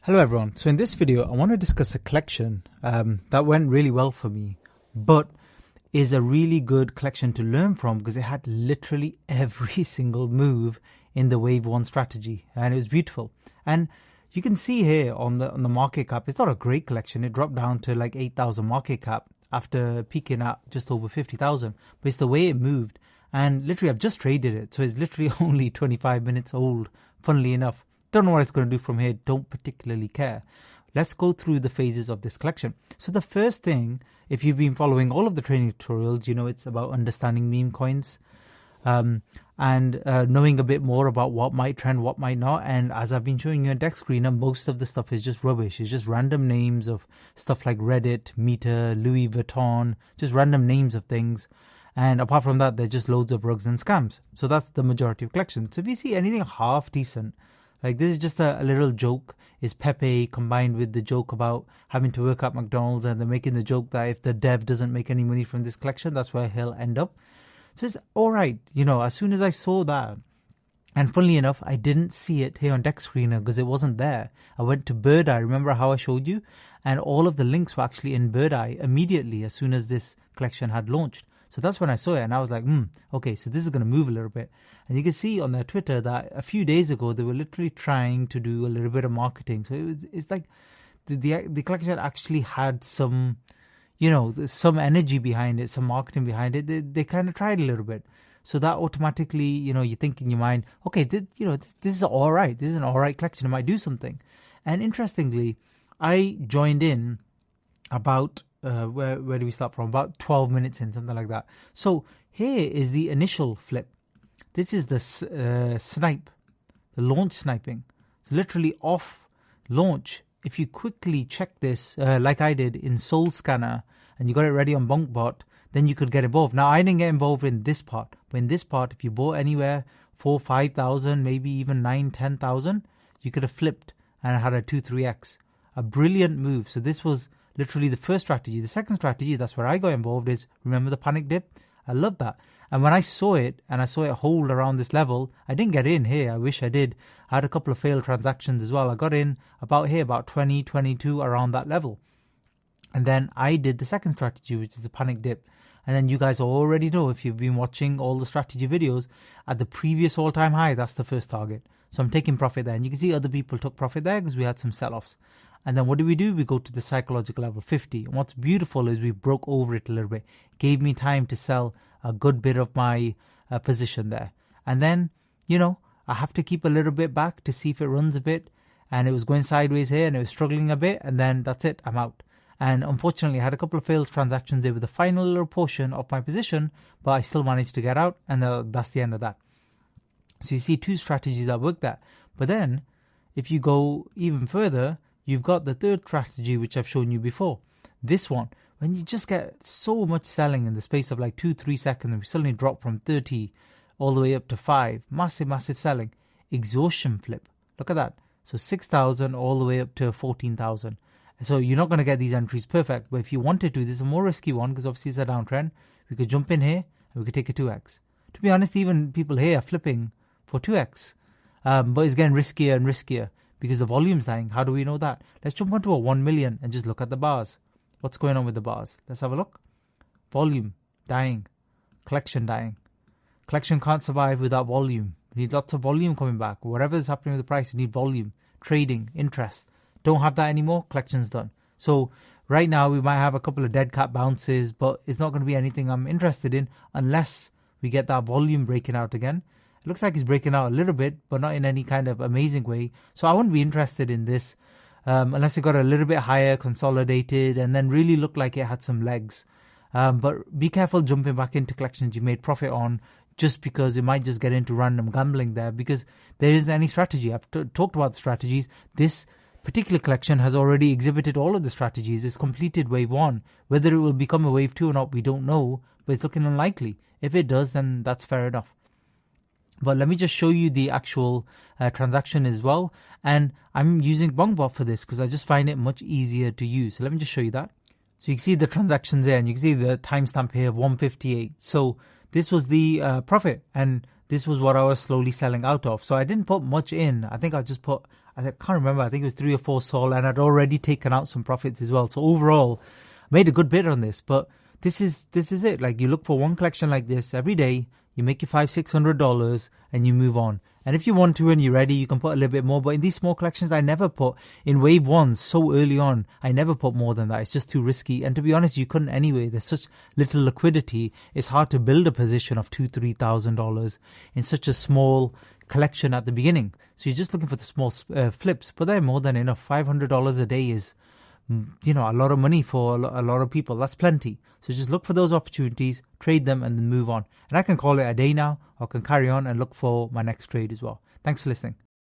Hello everyone, so in this video I want to discuss a collection that went really well for me, but is a really good collection to learn from because it had literally every single move in the wave 1 strategy and it was beautiful. And you can see here on the market cap, it's not a great collection, it dropped down to like 8,000 market cap after peaking at just over 50,000, but it's the way it moved. And literally I've just traded it, so it's literally only 25 minutes old, funnily enough. Don't know what it's going to do from here, don't particularly care. Let's go through the phases of this collection. So the first thing, if you've been following all of the training tutorials, you know it's about understanding meme coins and knowing a bit more about what might trend, what might not. And as I've been showing you on deck screener, most of the stuff is just rubbish. It's just random names of stuff like Reddit, Meta, Louis Vuitton, just random names of things. And apart from that, there's just loads of rugs and scams. So that's the majority of collection. So if you see anything half decent, like this is just a little joke, is Pepe combined with the joke about having to work at McDonald's, and they're making the joke that if the dev doesn't make any money from this collection, that's where he'll end up. So it's all right, you know, as soon as I saw that, and funnily enough, I didn't see it here on deck screener because it wasn't there. I went to Bird Eye, remember how I showed you? And all of the links were actually in Bird Eye immediately as soon as this collection had launched. So that's when I saw it and I was like, okay, so this is going to move a little bit. And you can see on their Twitter that a few days ago, they were literally trying to do a little bit of marketing. So it's like the collection actually had some, you know, some energy behind it, some marketing behind it. They kind of tried a little bit. So that automatically, you know, you think in your mind, okay, this is all right. This is an all right collection. It might do something. And interestingly, I joined in about... where do we start from? About 12 minutes in, something like that. So here is the initial flip. This is the snipe, the launch sniping. So literally off launch, if you quickly check this, like I did in Soul Scanner, and you got it ready on BonkBot, then you could get involved. Now, I didn't get involved in this part, but in this part, if you bought anywhere 4,000, 5,000, maybe even 9,000, 10,000, you could have flipped and had a 2-3x. A brilliant move. So this was literally the first strategy. The second strategy, that's where I got involved, is remember the panic dip? I love that. And when I saw it, and I saw it hold around this level, I didn't get in here. I wish I did. I had a couple of failed transactions as well. I got in about here, about 20, 22, around that level. And then I did the second strategy, which is the panic dip. And then you guys already know, if you've been watching all the strategy videos, at the previous all-time high, that's the first target. So I'm taking profit there. And you can see other people took profit there because we had some sell-offs. And then what do? We go to the psychological level, 50. And what's beautiful is we broke over it a little bit. Gave me time to sell a good bit of my position there. And then, you know, I have to keep a little bit back to see if it runs a bit. And it was going sideways here and it was struggling a bit. And then that's it, I'm out. And unfortunately, I had a couple of failed transactions there with the final little portion of my position. But I still managed to get out. And that's the end of that. So you see two strategies that work there. But then, if you go even further, you've got the third strategy, which I've shown you before. This one, when you just get so much selling in the space of like 2-3 seconds, and we suddenly drop from 30 all the way up to 5. Massive selling. Exhaustion flip. Look at that. So 6,000 all the way up to 14,000. So you're not going to get these entries perfect. But if you wanted to, this is a more risky one because obviously it's a downtrend. We could jump in here and we could take a 2x. To be honest, even people here are flipping for 2x. But it's getting riskier and riskier, because the volume's dying. How do we know that? Let's jump onto a 1 million and just look at the bars. What's going on with the bars? Let's have a look. Volume dying. Collection dying. Collection can't survive without volume. We need lots of volume coming back. Whatever is happening with the price, you need volume. Trading, interest. Don't have that anymore, collection's done. So right now we might have a couple of dead cat bounces, but it's not going to be anything I'm interested in unless we get that volume breaking out again. It looks like it's breaking out a little bit, but not in any kind of amazing way. So I wouldn't be interested in this unless it got a little bit higher, consolidated, and then really looked like it had some legs. But be careful jumping back into collections you made profit on, just because it might just get into random gambling there, because there isn't any strategy. I've talked about the strategies. This particular collection has already exhibited all of the strategies. It's completed wave 1. Whether it will become a wave 2 or not, we don't know, but it's looking unlikely. If it does, then that's fair enough. But let me just show you the actual transaction as well. And I'm using BonkBot for this because I just find it much easier to use. So let me just show you that. So you can see the transactions there, and you can see the timestamp here of 158. So this was the profit, and this was what I was slowly selling out of. So I didn't put much in. I think I just put I can't remember. I think it was 3 or 4 sold, and I'd already taken out some profits as well. So overall, made a good bit on this. But this is it. Like, you look for one collection like this every day. You make your $500-$600 and you move on. And if you want to and you're ready, you can put a little bit more. But in these small collections, I never put, in wave one, so early on, I never put more than that. It's just too risky. And to be honest, you couldn't anyway. There's such little liquidity. It's hard to build a position of $2,000-$3,000 in such a small collection at the beginning. So you're just looking for the small flips. But they're more than enough. $500 a day is, a lot of money for a lot of people. That's plenty. So just look for those opportunities, trade them, and then move on. And I can call it a day now, or can carry on and look for my next trade as well. Thanks for listening.